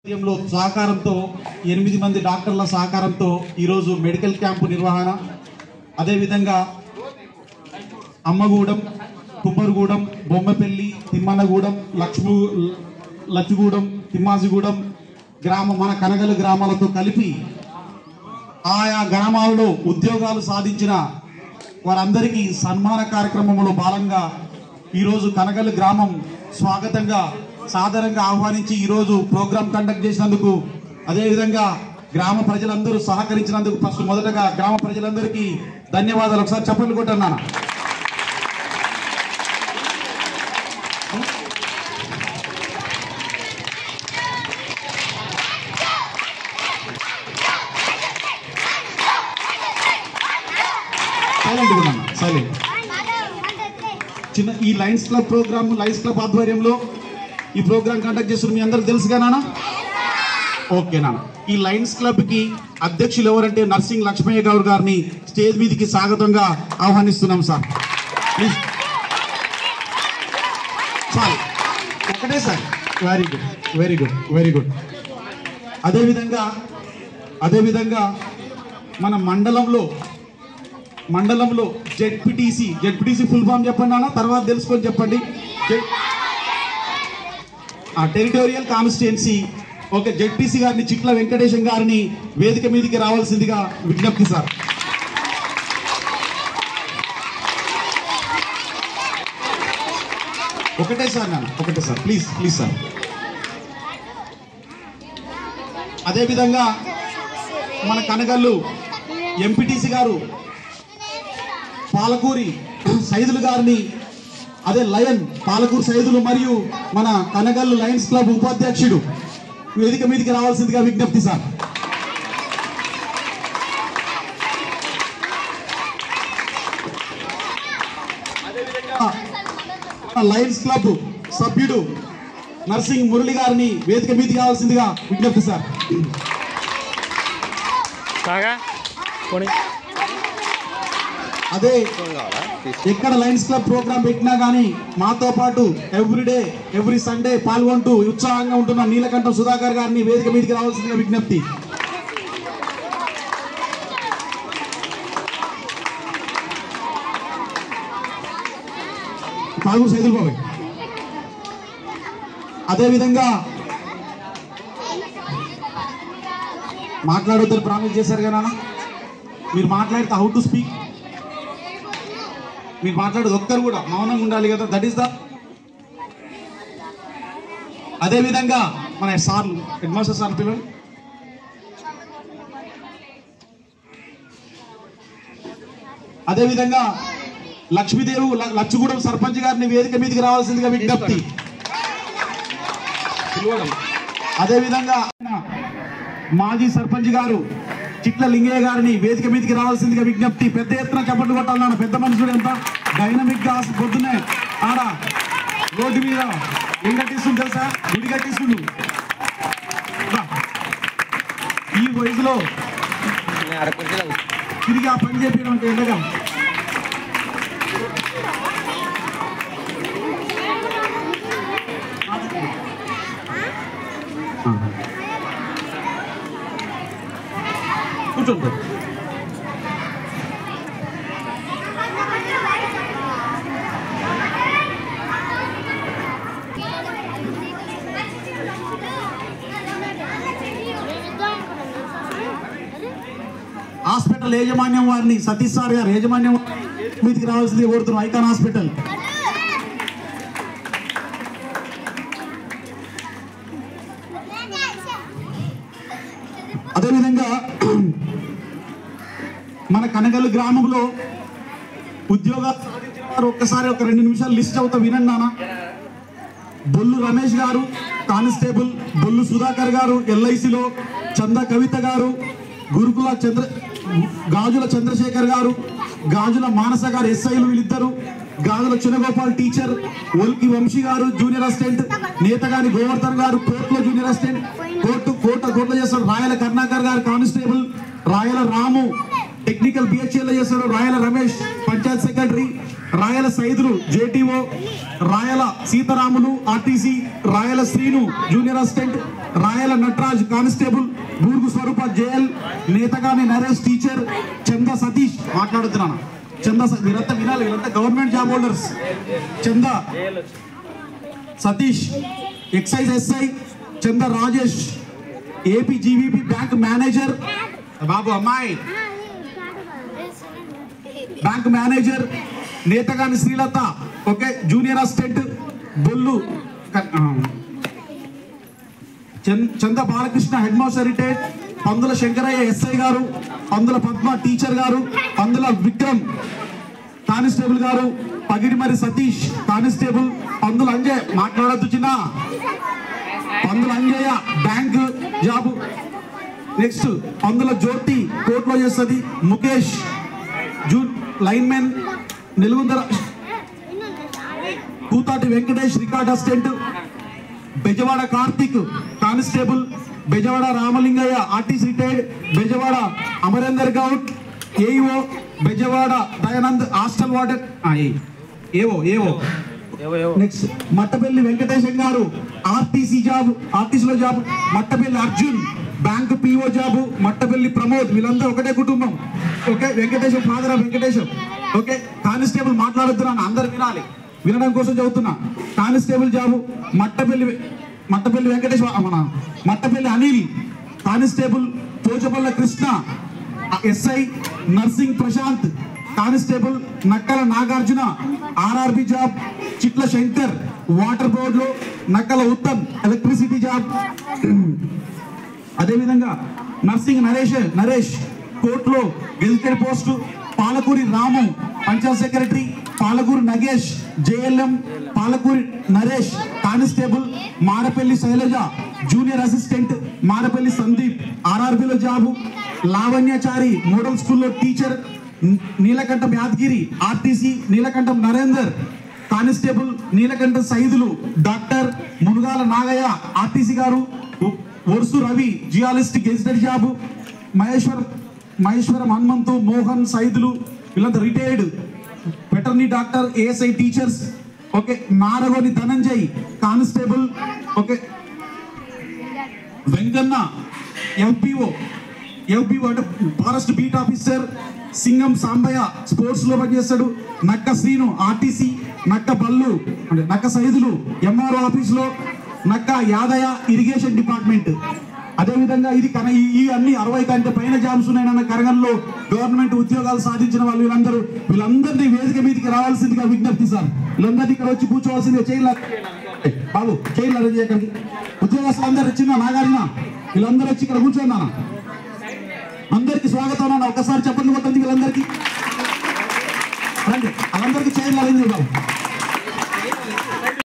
సహకారంతో 8 మంది డాక్టర్ల సహకారంతో ఈరోజు మెడికల్ క్యాంపు నిర్వహణ, అదేవిధంగా అమ్మగూడెం, కుమ్మరిగూడెం, బొమ్మపల్లి, తిమ్మన్నగూడెం, లచ్చుగూడెం, తిమ్మాజిగూడెం మన కనగలు గ్రామాలతో కలిపి ఆయా గ్రామాలలో ఉద్యోగాలు సాధించిన వారందరికీ సన్మాన కార్యక్రమంలో భాగంగా ఈరోజు కనగలు గ్రామం స్వాగతంగా సాదరంగా ఆహ్వానించి ఈరోజు ప్రోగ్రాం కండక్ట్ చేసినందుకు, అదేవిధంగా గ్రామ ప్రజలందరూ సహకరించినందుకు ఫస్ట్ మొదటగా గ్రామ ప్రజలందరికీ ధన్యవాదాలు. ఒకసారి చప్పట్లు కొట్టన్నాను. సైలెంట్ చిన్న ఈ Lions Club programme Lions Club ఆధ్వర్యంలో ఈ ప్రోగ్రామ్ కండక్ట్ చేస్తున్న మీ అందరికి తెలుసుగా నాన్న? ఓకే నాన్న. ఈ లయన్స్ క్లబ్ కి అధ్యక్షులు ఎవరంటే నర్సింగ్ లక్ష్మయ్య గౌడ్ గారిని స్టేజ్ మీదకి స్వాగతంగా ఆహ్వానిస్తున్నాం సార్. Please sir. ఒకటే sir. Very good, very good, very good. అదేవిధంగా మన మండలంలో జెడ్పీటీసీ ఫుల్ ఫామ్ చెప్పండి నాన్న, తర్వాత తెలుసుకొని చెప్పండి. Territorial constituency okay. జెడ్పీసీ గారిని చిట్ల వెంకటేశం గారిని వేదిక మీదకి రావాల్సిందిగా విజ్ఞప్తి సార్. ఒకటే సార్ నాన్న, ఒకటే సార్. Please please sir. అదేవిధంగా మన కనగల్లు ఎంపీటీసీ గారు పాలకూరి సైదులు గారిని, అదే లయన్ పాలకూరు సైదులు మరియు మన కనగల్లు లయన్స్ క్లబ్ ఉపాధ్యక్షుడు వేదిక మీదకి రావాల్సిందిగా విజ్ఞప్తి సార్. లయన్స్ క్లబ్ సభ్యుడు నర్సింగ్ మురళి గారిని వేదిక మీదకి రావాల్సిందిగా విజ్ఞప్తి సార్. అదే ఎక్కడ లయన్స్ క్లబ్ ప్రోగ్రామ్ పెట్టినా కానీ మాతో పాటు ఎవ్రీడే ఎవ్రీ సండే పాల్గొంటూ ఉత్సాహంగా ఉంటున్న నీలకంఠం సుధాకర్ గారిని వేదిక మీదకి రావాల్సిందిగా విజ్ఞప్తి. పాల్గొని సైదుల్ బాబాయ్. అదేవిధంగా మాట్లాడొద్దని ప్రామిస్ చేశారు కదా నాన్న, మీరు మాట్లాడితే హౌ టు స్పీక్, మీరు మాట్లాడేది ఒక్కరు కూడా మౌనంగా ఉండాలి కదా, దట్ ఈస్ ద. అదేవిధంగా మన సార్లు హెడ్ మాస్టర్ సార్ పిల్లలు, అదేవిధంగా లక్ష్మీదేవి లచ్చుగూడెం సర్పంచ్ గారిని వేదిక మీదకి రావాల్సిందిగా విజ్ఞప్తి. అదేవిధంగా మాజీ సర్పంచ్ గారు చిట్ల లింగయ్య గారిని వేదిక మీదకి రావాల్సిందిగా విజ్ఞప్తి. పెద్ద ఎత్తున చప్పట్లు కొట్టాలన్న పెద్ద మనుషుడు ఎంత డైనమిక్ గా పొద్దునే ఆడ రోడ్డు మీద ఏం కట్టిస్తుంది తెలుసా? గుడి కట్టిస్తుంది. ఈ వయసులో తిరిగి ఆ పని చెప్పడం అంటే ఎండగా కూర్చుంటారు. హాస్పిటల్ యాజమాన్యం వారిని సతీష్ సార్ గారు యాజమాన్యం మీదకి రావాల్సింది కోరుతున్నాం. Icon hospital. అదేవిధంగా మన కనగల్లు గ్రామంలో ఉద్యోగాలు సాధించిన వారు ఒక్కసారి ఒక 2 నిమిషాలు లిస్ట్ అవుతా వినండి నాన్న. బొల్లు రమేష్ గారు కానిస్టేబుల్, బొల్లు సుధాకర్ గారు ఎల్ఐసిలో, చంద కవిత గారు గురుకుల గాజుల చంద్రశేఖర్ గారు, గాజుల మానస గారు ఎస్ఐలు వీళ్ళిద్దరు, గాజుల చిన్నగోపాల్ టీచర్, ఒల్కి వంశీ గారు జూనియర్ అసిస్టెంట్, నేతగాని గోవర్ధన్ గారు కోర్టులో జూనియర్ అసిస్టెంట్, కోర్టులో చేస్తారు రాయల కర్ణాకర్ గారు కానిస్టేబుల్, రాయల రాము టెక్నికల్ బిహెచ్ఎల్ చేస్తారు, రాయల రమేష్ పంచాయత్ సెక్రటరీ, రాయల సైదులు జేటీఓ, రాయల సీతారాములు ఆర్టీసీ, రాయల శ్రీను జూనియర్ అసిస్టెంట్, రాయల నటరాజ్ కానిస్టేబుల్, బూర్గు స్వరూప జేఎల్, నేతగాని నరేష్ టీచర్, చంద సతీష్ మాట్లాడుతున్నాను. వీరంతా వినాలి, వీరంతా గవర్నమెంట్ జాబ్ హోల్డర్స్. చంద Satish excise SI, Chanda Rajesh AP GVP bank manager, Babu అమ్మాయి bank manager, Netagani Srilatha okay junior assistant, Bollu Chanda Balakrishna head master retired, పందుల శంకరయ్య ఎస్ఐ గారు, పందుల పద్మ టీచర్ గారు, పందుల విక్రమ్ కానిస్టేబుల్ గారు, పగిడిమరి సతీష్ కానిస్టేబుల్, పందుల అంజయ్ మాట్లాడద్దు చిన్న, పందుల అంజయ్య బ్యాంక్ జాబు. నెక్స్ట్ పందుల జ్యోతి కోర్టులో చేస్తుంది, ముఖేష్ లైన్మెన్, నెలుగుందర కూతాటి Venkatesh record assistant, Bezawada Karthik constable, Bezawada Ramalingaiah RTC retired, Bezawada Amarender Goud AEO, Bezawada Dayanand hostel warden AO. Next Mattapalli Venkatesham garu RTC job, ఆర్టీసీలో job, Mattapalli Arjun bank PO job, Mattapalli Pramod, వీళ్ళందరూ ఒకటే కుటుంబం okay. Venkatesham father of Venkatesham okay. Constable మాట్లాడుతున్నాను, అందరు వినాలి, వినడం కోసం చదువుతున్నా. కానిస్టేబుల్ జాబు మట్టపల్లి వెంకటేశ్వర, మన మట్టపల్లి అనిల్ కానిస్టేబుల్, పోచపల్ల Krishna SI, Narsing Prashanth constable, Nakkala Nagarjuna RRB job, Chitla Shankar water బోర్డులో, నక్కల ఉత్తమ్ ఎలక్ట్రిసిటీ జాబ్. అదేవిధంగా నర్సింగ్ నరేష్ కోర్టులో gazetted post, Palakuri Ramu panchayat secretary, Palakuri Nagesh JLM, Palakuri Naresh constable, Marapalli Shailaja junior assistant, Marapalli Sandeep ఆర్ఆర్బిలో జాబు, లావణ్యచారి మోడల్ స్కూల్లో teacher, Neelakantam Yadagiri RTC, Neelakantam Narender constable, Neelakantam Saidulu doctor, Munugala Nagaiah RTC garu, వర్సు Ravi geologist gazetted job, Maheshwaram Hanumanthu Mohan Saidulu వీళ్ళంతా retired veterinary doctor, ASI teachers okay. Naragoni Dhananjay constable okay. Venkanna FBO అంటే forest beat officer, Singam Sambaiah sports లో పనిచేస్తాడు, నక్క శ్రీను ఆర్టీసీ, నక్క బల్లు అంటే నక్క సైదులు ఎంఆర్ఓ ఆఫీస్ లో, నక్క యాదయ్య ఇరిగేషన్ డిపార్ట్మెంట్. అదేవిధంగా ఇది ఈ అన్ని 60 కంటే పైన జాబ్స్ ఉన్నాయన్న కరగంలో గవర్నమెంట్ ఉద్యోగాలు సాధించిన వాళ్ళు వీళ్ళందరినీ వేదిక మీదకి రావాల్సిందిగా విజ్ఞప్తి సార్. వీళ్ళందరినీ ఇక్కడ వచ్చి కూర్చోవాల్సిందిగా బాబు చేయలేదు అక్కడికి ఉద్యోగస్తులు అందరు వచ్చిందా నాగార్జున, వీళ్ళందరూ వచ్చి ఇక్కడ కూర్చోన్నా. అందరికి స్వాగతం అన్న, ఒకసారి చెప్పండి కొట్టండి వీళ్ళందరికీ రండి, వాళ్ళందరికీ చేయలేదు బాబు.